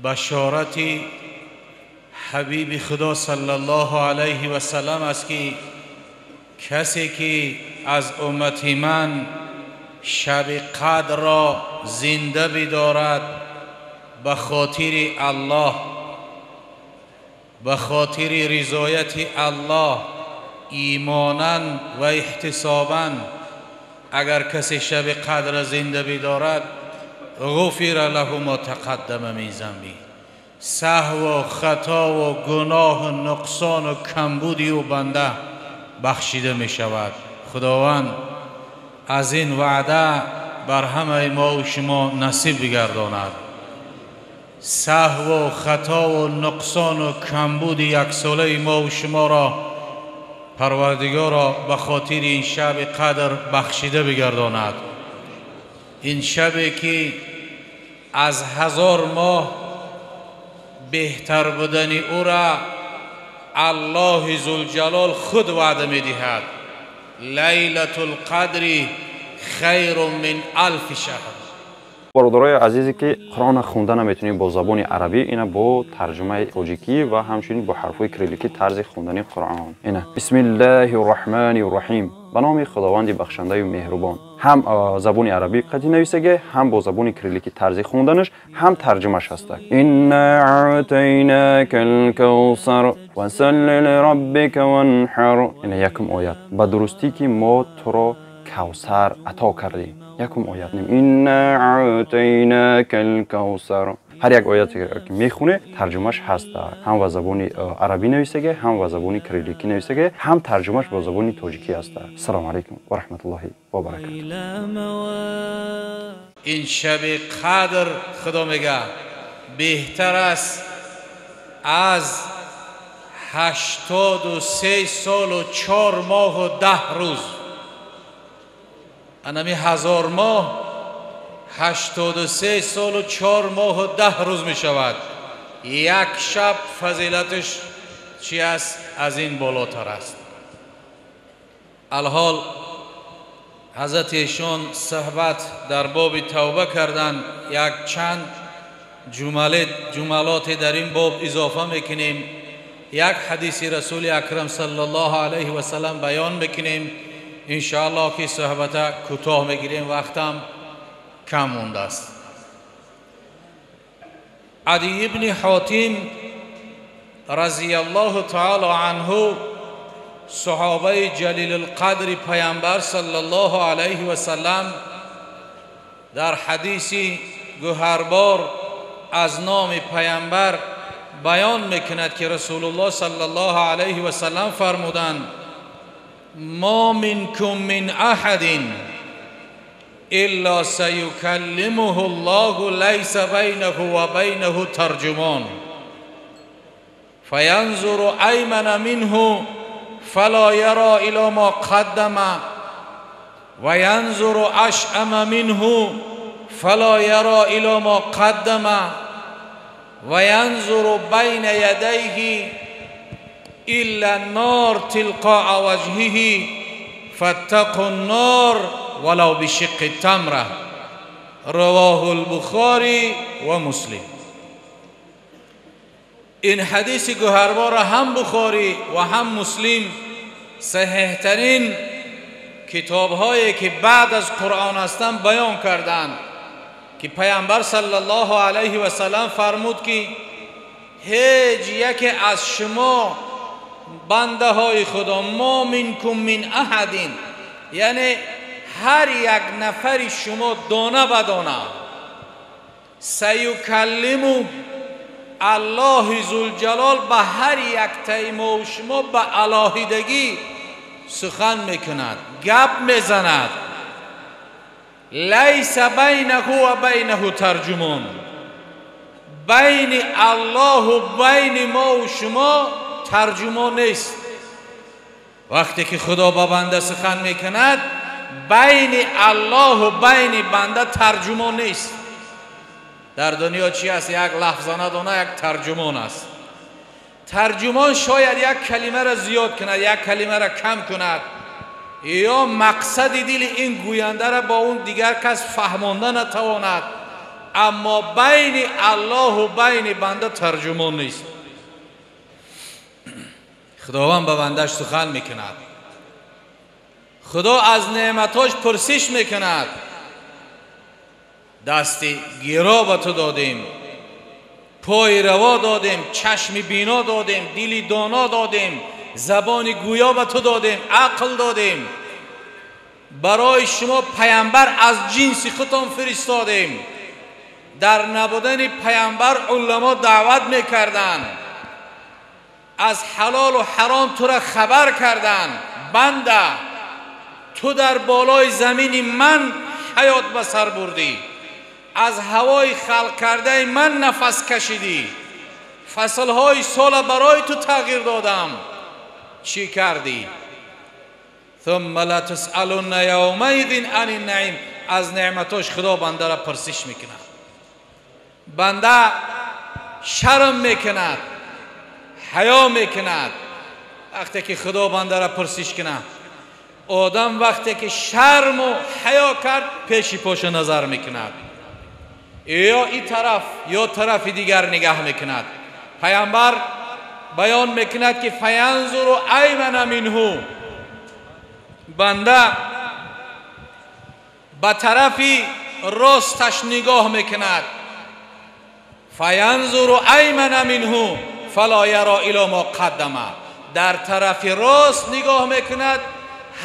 بشارت حبیب خدا صلی الله علیه و سلم است که کسی که از امت من شب قدر را زنده بدارد به خاطر الله، به خاطر رضایت الله، ایمانا و احتسابا، اگر کسی شب قدر زنده بدارد غفر له ما تقدم من ذنبه، سهو و خطا و گناه و نقصان و کمبودی و بنده بخشیده می شود. خداوند از این وعده بر همه ما و شما نصیب بگرداند. سهو و خطا و نقصان و کمبود یک ساله ما و شما را پروردگارا به خاطر این شب قدر بخشیده بگرداند. این شبی که از 1000 ماه بهتر بودن او را الله ذوالجلال خود وعده می دهد. لیلة القدر خیر من 1000 شهر. برادرای عزیزی که قرآن خونده نمیتونیم با زبان عربی، اینا با ترجمه تاجیکی و همچنین با حرفای کریلیکی طرز خوندن قرآن. اینا بسم الله الرحمن الرحیم، به نام خداوند بخشنده و مهربان. هم زبان عربی قدی نویسه، هم با زبان کریلیکی طرز خوندنش، هم ترجمهش هست. انا اعطیناک الکوثر فصل لربک وانحر. اینا یکم آیت به درستی که ما تو را کوثر عطا کردیم. یکم آیت نیم انا اعطیناک الکوثر. هر یک آیتی که میخونه ترجمهش هست، هم با زبان عربی نویسه، هم با زبان کریلیکی نویسه، هم ترجمهش با زبان تاجیکی هست. السلام علیکم و رحمت الله و برکاته. این شب قدر خدا میگه بهتر است از 83 سال و 4 ماه و 10 روز. انمی 1000 ماه 83 سال و 4 ماه و 10 روز می شود. یک شب فضیلتش چی است؟ از این بالاتر است. الحال حضرت ایشان صحبت در باب توبه کردند. یک چند جملات در این باب اضافه میکنیم. یک حدیث رسول اکرم صلی الله علیه و سلم بیان میکنیم. انشاءالله که صحبت کوتاه میگیریم، وقتم کم مونده است. عدی ابن حاتم رضی الله تعالی عنه، صحابه جلیل القدر پیامبر صلی الله علیه و سلم، در حدیثی گوهربار از نام پیامبر بیان میکند که رسول الله صلی الله علیه و سلم فرمودند: ما منکم من احد الا سیکلمه الله لیس بینه و بینه ترجمان فینظر ایمن منه فلا یرى الی ما قدم و ینظر اشأم منه فلا یرى الی ما قدم و ینظر بین یدیه الا النار تلقاء وجهه فاتقوا النار ولو بشق تمره. رواه البخاری و مسلم. این حدیث گوهربار هم بخاری و هم مسلم صحیح ترین کتاب هایی که بعد از قرآن هستند بیان کردند که پیامبر صلی الله علیه و سلم فرمود که هیچ یک از شما بنده های خدا، ما منکم من احد، یعنی هر یک نفر شما دانه به دانه، سیکلم الله ذوالجلال به هر یک تای ما و شما به علاهیدگی سخن میکند، گپ میزند. لیس بینه و بینه ترجمان، بین الله و بین ما و شما ترجمان نیست. وقتی که خدا با بنده سخن میکند، بین الله و بین بنده ترجمان نیست. در دنیا چی است؟ یک لفظانه دانه یک ترجمان است. ترجمان شاید یک کلمه را زیاد کند، یک کلمه را کم کند، یا مقصد دل این گوینده را با اون دیگر کس فهمانده نتواند. اما بین الله و بین بنده ترجمان نیست. خداوند به بندش سخن میکند، خدا از نعمتاش پرسش میکند. دستی گیرا به تو دادیم، پای روا دادیم، چشم بینا دادیم، دلی دانا دادیم، زبان گویا به تو دادیم، عقل دادیم. برای شما پیامبر از جنس خودتان فرستادیم. در نبودن پیامبر علما دعوت میکردند، از حلال و حرام تو را خبر کردند. بنده تو در بالای زمین من حیات به سر بردی، از هوای خلق کرده من نفس کشیدی، فصلهای سال برای تو تغییر دادم، چی کردی؟ ثم لا تسألن یومئذ عن النعیم. از نعمتاش خدا بنده را پرسش میکند. بنده شرم میکند، حیا میکند وقتی که خدا بنده را پرسش کند. آدم وقتی که شرم و حیا کرد پیشی پاش نظر میکند، یا این طرف یا طرف دیگر نگاه میکند. پیامبر بیان میکند که فینظر ایمن منه، بنده به طرف راستش نگاه میکند. فینظر ایمن منه فلا یری الی ما قدمه، در طرف راست نگاه میکند،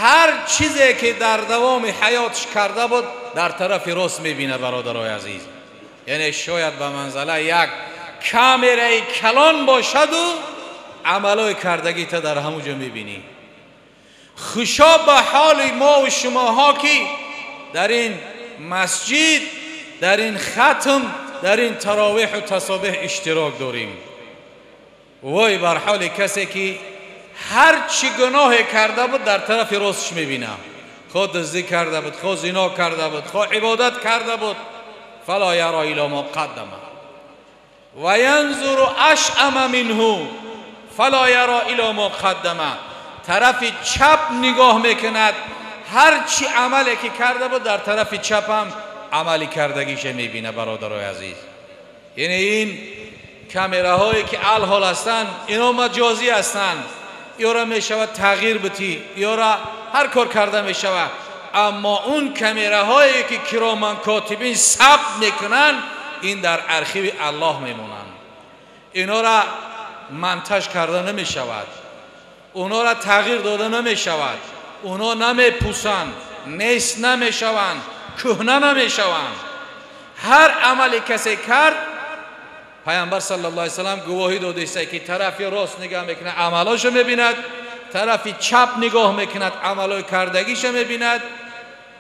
هر چیزی که در دوام حیاتش کرده بود در طرف راست میبینه. برادرای عزیز، یعنی شاید به منزله یک کامرای کلان باشد و عملای کردگی تا در همونجا میبینی. خوشا به حال ما و شماها که در این مسجد، در این ختم، در این تراویح و تسابیح اشتراک داریم. وای بر حال کسی که هر چی گناه کرده بود در طرف راستش میبینه. خود دزدی کرده بود، خود زنا کرده بود، خود عبادت کرده بود. فلا یری الی ما قدمه و ینظر اشأم منه فلا یری الی ما قدمه. طرف چپ نگاه میکند، هر چی عملی که کرده بود در طرف چپ هم عملی کردگیش میبینه. برادرای عزیز، یعنی این کامراهایی که الحال هستند اینا مجازی هستند، یا را میشود تغییر بتی، یا را هر کار کرده میشود. اما اون کامراهایی که کرامان کاتبین ثبت میکنن این در ارشیو الله میمونند. اینا را منتج کرده نمیشود، اونا را تغییر داده نمیشود، اونا نمیپوسند، نیست نمیشوند، کهنه نمیشوند. هر عملی کسی کرد پیامبر صلی الله علیه و سلم گواهی داده است که طرف راست نگاه میکنه عملاشو میبیند، طرف چپ نگاه میکند عملای کردگیش میبیند.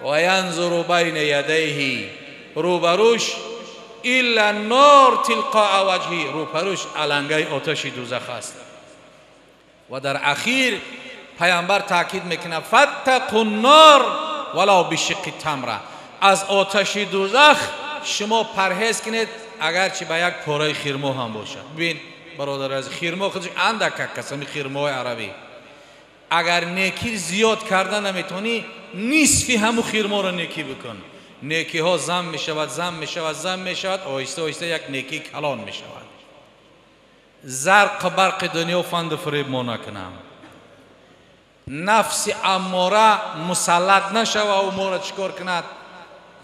و ینظر بین یدیه، روبروش الا النار تلقاء وجهه، روبروش علنگای آتش دوزخ است. و در اخیر پیامبر تاکید میکنه فاتقوا النار ولو بشق تمره، از آتش دوزخ شما پرهیز کنید اگرچه به یک پاره خرما هم باشد. ببین برادر، از خرما خودش اندک قسم خرمای عربی، اگر نیکی زیاد کردن نمیتونی نصفی همو خرما رو نیکی بکن. نیکی ها زم میشود، زم میشود، زم میشود، آهسته آهسته یک نیکی کلان میشود. زرق برق دنیا فند فریب ما نکنم، نفس اماره مسلط نشوه و ما را چکار کند؟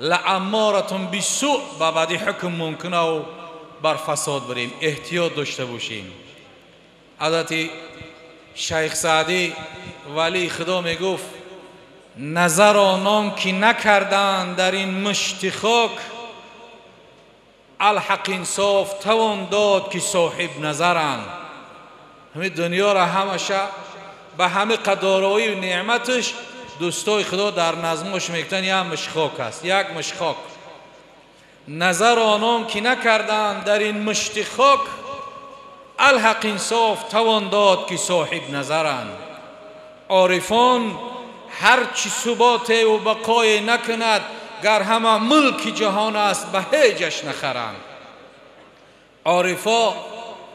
لامارتون بالسوء، با بعدی حکم ممکنه و بر فساد بریم. احتیاط داشته باشیم. حضرت شیخ سعدی ولی خدا میگفت نظر آنان که نکردن در این مشت خاک، الحق انصاف توان داد که صاحب نظرن. همه دنیا را همشه به همه قدارایی و نعمتش دوستای خدا در نظمش میگتن یک مشخاک است، یک مشخاک. نظر آنان که نکردند در این مشت خاک، الحق انصاف توان داد که صاحب نظرند. عارفان هرچی ثبات و بقای نکند، گر همه ملک جهان است به هیچش نخرند. عارفا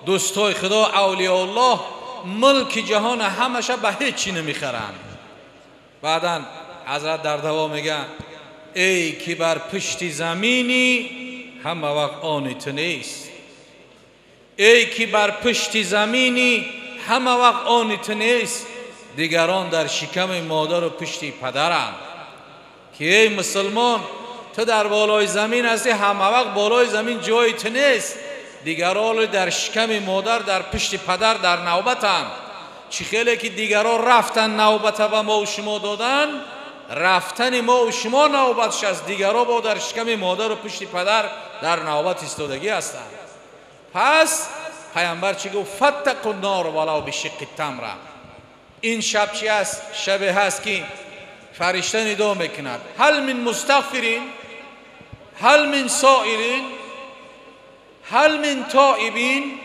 دوستای خدا اولیاء الله ملک جهان همشه به هیچی نمیخرند. بعدا حضرت در دوا میگن ای که بر پشت زمینی همه وقت آن تو نیست. ای که بر پشت زمینی همه وقت آن تو نیست. دیگران در شکم مادر و پشت پدرند. که ای مسلمان تو در بالای زمین هستی، همه وقت بالای زمین جای تو نیست. دیگران در شکم مادر در پشت پدر در نوبتند. چی خیلی که دیگران رفتن نوبت به ما و شما دادن، رفتن ما و شما نوبتش است. دیگران با در شکم مادر و پشت پدر در نوبت ایستادگی هستند. پس پیامبر چی گفت؟ فتقوا النار ولو بشق تمره. این شب چی است؟ شب هست که فرشته ندا میکند هل من مستغفرین، هل من سائلین، هل من تائبین.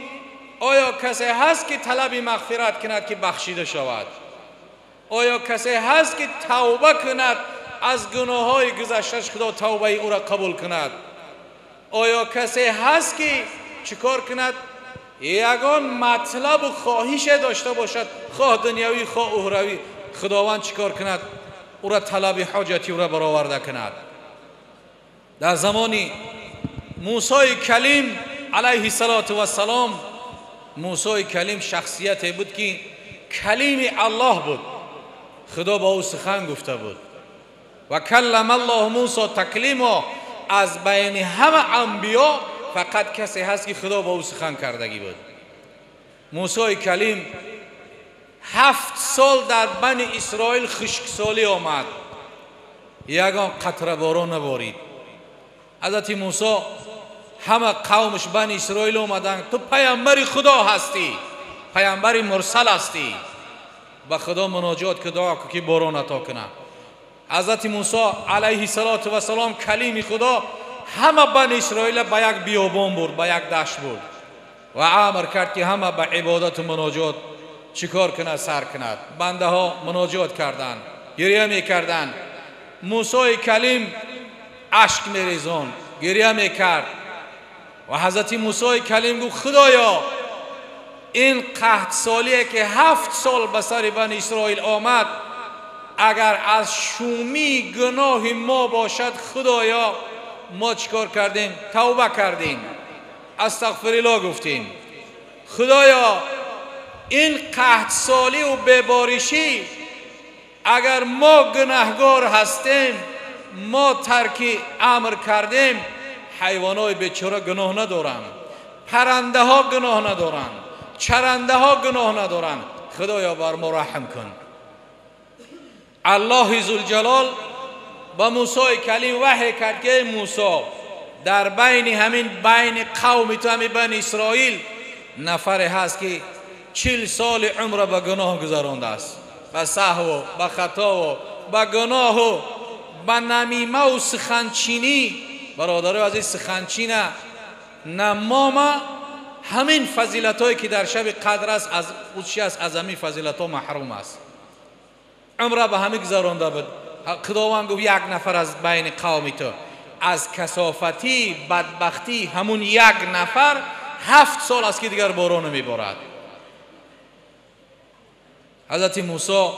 آیا کسی هست که طلب مغفرت کند که بخشیده شود؟ آیا کسی هست که توبه کند از گناه های گذشتهش خدا توبه او را قبول کند؟ آیا کسی هست که چیکار کند؟ یگان مطلب و خواهش داشته باشد، خواه دنیوی خواه اخروی، خداوند چیکار کند؟ او را طلب حاجتی او را برآورده کند. در زمانی موسی کلیم علیه السلام، موسی کلیم شخصیتی بود که کلیم الله بود. خدا با او سخن گفته بود. و کلم الله موسی تکلیما. از بین همه انبیا فقط کسی هست که خدا با او سخن کردگی بود. موسی کلیم 7 سال در بنی اسرائیل خشکسالی آمد، یگان قطره باران نبارید. حضرت موسی همه قومش بنی اسرائیل آمدن تو پیامبر خدا هستی، پیامبر مرسل هستی، به خدا مناجات که دعا که باران عطا کنه. حضرت موسی علیه السلام کلیم خدا همه بنی اسرائیل به یک بیابان برد، به یک دشت برد و امر کرد که همه به عبادت و مناجات چیکار کنه؟ سر کند. بنده ها مناجات کردند، گریه میکردند. موسی کلیم اشک میریزاند، گریه میکرد و حضرت موسی کلیم گفت خدایا این قحط سالیه که 7 سال به سر بنی اسرائیل آمد، اگر از شومی گناه ما باشد خدایا ما چیکار کردیم؟ توبه کردیم، استغفرالله گفتیم. خدایا این قحط سالی و ببارشی اگر ما گناهگار هستیم، ما ترک امر کردیم، حیوانای بیچاره گناه ندارن، پرنده ها گناه ندارن، چرنده ها گناه ندارن، خدایا بر ما رحم کن. الله ذوالجلال با موسی کلیم وحی کرد که موسی در بین قوم تو همین بنی اسرائیل نفر هست که 40 سال عمر به گناه گذرانده است، به سهو و به خطا و به گناه و به نمیمه و سخنچینی. برادر عزیز سخنچین نمامه همین فضیلت هایی که در شب قدر است از اوچی است، از همین فضیلت ها محروم است. عمره به همین گذرانده بود. خداوند گفت یک نفر از بین قوم تو از کثافتی بدبختی همون یک نفر 7 سال است که دیگر باران میبارد. حضرت موسی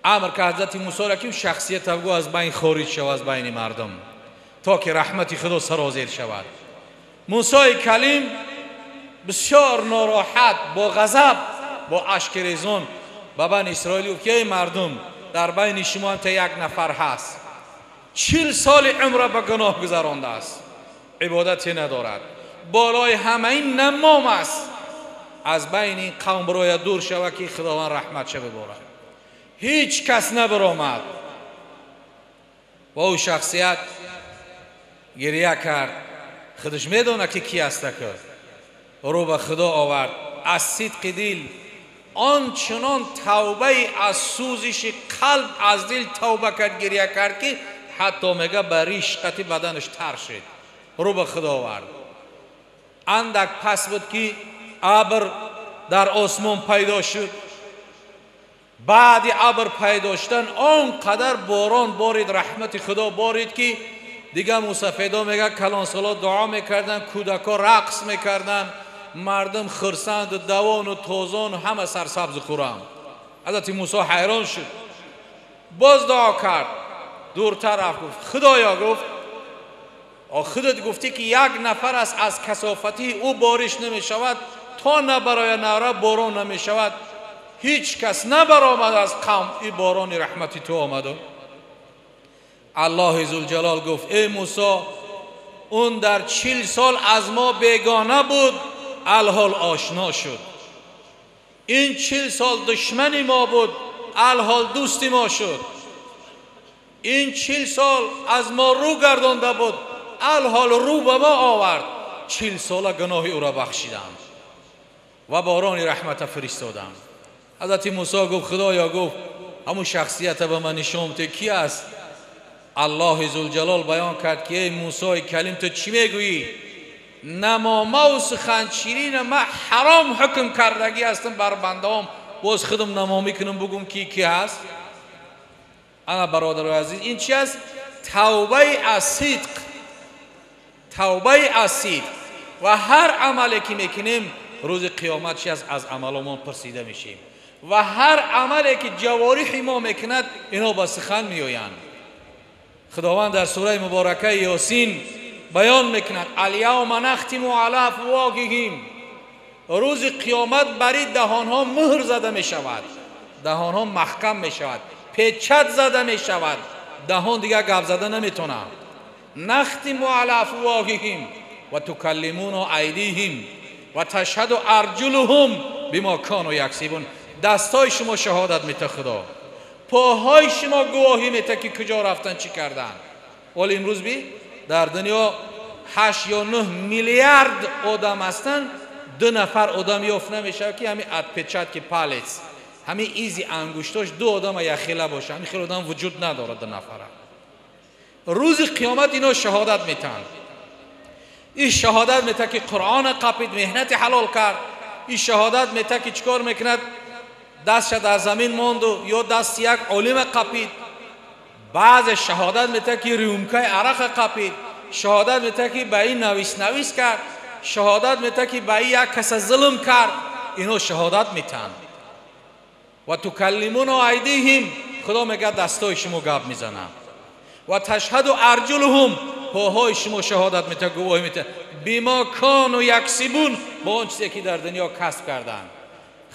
امر که حضرت موسی را که شخصیت او از بین خارج شود از بین مردم تا که رحمت خدا سرازیر شود. موسی کلیم بسیار ناراحت با غضب با اشک ریزان به بنی اسرائیل گفت که ای مردم در بین شما هم تا یک نفر هست 40 سال عمر به گناه گذرانده است، عبادتی ندارد، بالای همه این نمام است، از بین این قوم برای دور شود که خداوند رحمت شد ببارد. هیچ کس نبرآمد و او شخصیت گریه کرد، خودش میدونه که کی است، که رو به خدا آورد از صدق دل آنچنان توبه از سوزش قلب از دل توبه کرد، گریه کرد که حتی میگه به ریشقتی بدنش تر شد، رو به خدا آورد. اندک پس بود که ابر در آسمان پیدا شد. بعد ابر پیدا شدن آنقدر باران بارید، رحمت خدا بارید که دیگه موسی پیدا میگه کلان سالا دعا میکردن، کودکا رقص میکردن، مردم خرسند و دوان و توزان و همه سرسبز خورم. حضرت موسی حیران شد، باز دعا کرد، دورتر رفت، گفت خدایا، گفت خودت گفتی که یک نفر است از کثافتی او بارش نمی شود تا نبرای ناره باران نمی شود. هیچ کس نبرآمد از قوم این باران رحمتی تو آمد. الله ذوالجلال گفت ای موسی اون در 40 سال از ما بیگانه بود الحال آشنا شد. این 40 سال دشمن ما بود الحال دوست ما شد. این 40 سال از ما رو گردانده بود الحال رو به ما آورد. 40 ساله گناه او را بخشیدم و باران رحمت فرستادم. حضرت موسی گفت خدایا گفت همون شخصیت به من نشون بده کی است؟ الله ذوالجلال بیان کرد که ای موسی کلیم تو چی میگویی؟ نمامه و سخن شیرین من حرام حکم کردگی هستم بر بندام، باز خودم نمامی کنم بگم کی هست؟ انا برادر عزیز این چی است؟ توبه از صدق. توبه از صدق. و هر عملی که میکنیم روز قیامت چی است؟ از عملمان پرسیده میشیم. و هر عملی که جوارح ما میکند اینا با سخن میآیند. خداوند در سوره مبارکه یاسین بیان میکند الیوم نختم علی افواههم، روز قیامت برای دهانها مهر زده می شود، دهانها محکم می شود، پیچت زده می شود، دهان دیگر گپ زده نمیتونه. نختم علی افواههم و تکلمون ایدیهم و تشهد ارجلهم بما کانوا یکسبون. دستای شما شهادت میده خدا، پاهای شما گواهی میده که کجا رفتن چی کردن. ولی امروز در دنیا 8 یا 9 میلیارد آدم هستن، 2 نفر آدم یافت نمیشه که همین ادپچت که پالس همین ایزی انگشتاش 2 آدم یا خیله باشه، همین خیلی آدم وجود نداره 2 نفره. روز قیامت اینا شهادت میتن. این شهادت میته که قرآن قپید مهنت حلال کرد. این شهادت میته که چیکار میکند؟ دستش در زمین ماند یا دست یک عالم قپید. بعض شهادت میته که ریومکای عرق قپید. شهادت میته که به این نویس کرد. شهادت میته که به این یک کس ظلم کرد. اینو شهادت میتن. و تکلمون ایدیهم، خدا میگه دستای شما گپ میزنن. و تشهد ارجلهم، پاهای شما شهادت میته، گواهی میته بما کانوا یکسبون، با اون چیزی که در دنیا کسب کردن.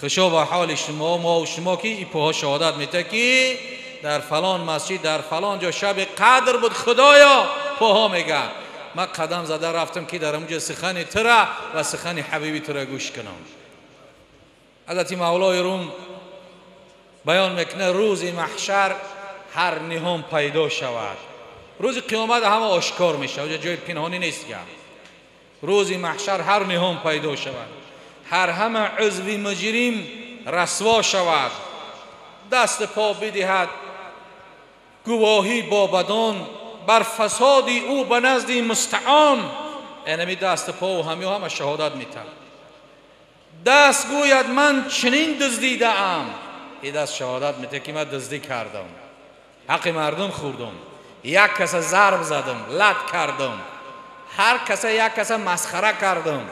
خشوع به حال شما، ما و شما که این پاها شهادت میته که در فلان مسجد در فلان جا شب قدر بود، خدایا پاها میگه من قدم زده رفتم که در اونجا سخن تره و سخن حبیبی تره گوش کنم. حضرت مولای روم بیان میکنه روز محشر هر نهم پیدا شود. روز قیامت همه آشکار میشه، اونجا جای پنهانی نیست. روز محشر هر نهم پیدا شود، هر همه عضو مجرم رسوا شود، دست پا بدهد گواهی با بدان بر فساد او به نزد مستعان. یعنی دست پا و همه شهادت میتن. دست گوید من چنین دزدیده ام، این دست شهادت میته که من دزدی کردم، حق مردم خوردم، یک کس ضرب زدم، لط کردم، هر کس یک کس مسخره کردم.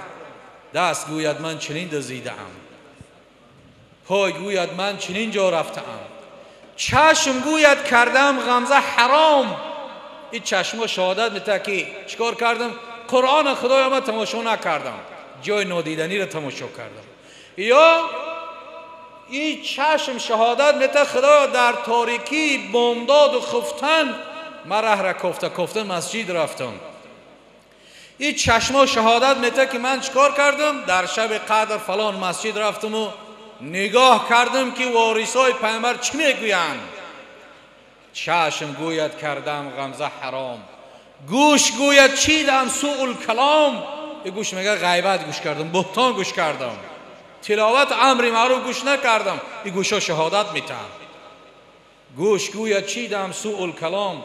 دست گوید من چنین دزدیده ام، پای گوید من چنین جا رفته ام، چشم گوید کردم غمزه حرام. این چشم شهادت میته که چیکار کردم؟ قرآن خدای من تماشا نکردم، جای نادیدنی را تماشا کردم. یا این چشم شهادت میته خدایا در تاریکی بامداد و خفتن من ره کفتن مسجد رفتم. این چشم شهادت میته که من چیکار کردم؟ در شب قدر فلان مسجد رفتم و نگاه کردم که وارثای پیامبر چی میگویند. چشم گوید کردم غمزه حرام، گوش گوید چیدم سوء الکلام. این گوش میگه غیبت گوش کردم، بهتان گوش کردم، تلاوت امر معروف گوش نکردم. این گوشا شهادت میتن. گوش گوید چیدم سوء الکلام،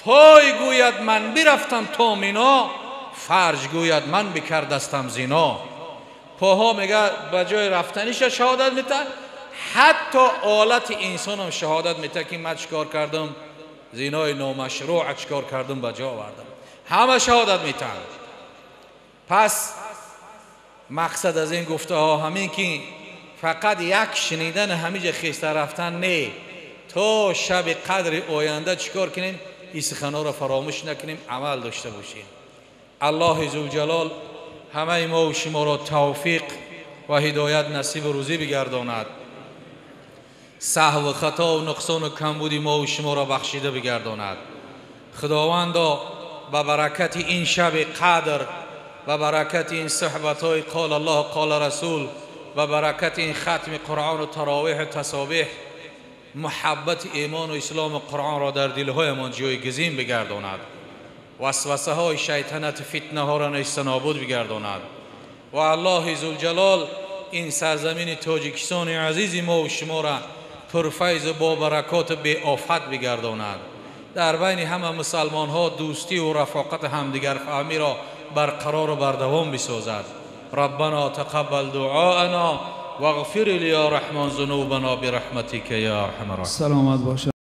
پای گوید من برفتم تا مینا، فرج گوید من بکردستم زنا. پاها میگه به جای رفتنیش شهادت میته، حتی آلت انسان هم شهادت میته که من چیکار کردم؟ زینای نامشروع چیکار کردم به جا آوردم. همه شهادت میتن. پس مقصد از این گفته ها همین که فقط یک شنیدن همیشه خیسته رفتن نه، تا شب قدر آینده چیکار کنیم؟ این سخنها را فراموش نکنیم، عمل داشته باشیم. الله ذوالجلال همه ما و شما را توفیق و هدایت نصیب روزی بگرداند. سهو و خطا و نقصان و کمبودی ما و شما را بخشیده بگرداند. خداوندا به برکت این شب قدر و برکت این صحبت های قال الله قال رسول و برکت این ختم قرآن و تراویح و تسابیح محبت ایمان و اسلام و قرآن را در دلهایمان جایگزین بگرداند. وسوسه های شیطنت فتنه ها را نیست نابود بگرداند. و الله ذوالجلال این سرزمین تاجیکستان عزیز ما و شما را پرفیض و با برکات بی آفت بگرداند. در بین همه مسلمان ها دوستی و رفاقت همدیگر فهمی را برقرار و بردوام بسازد. ربنا تقبل دعاءنا واغفر لي يا رحمن ذنوبنا برحمتك يا ارحم الراحمين. سلامت باشه.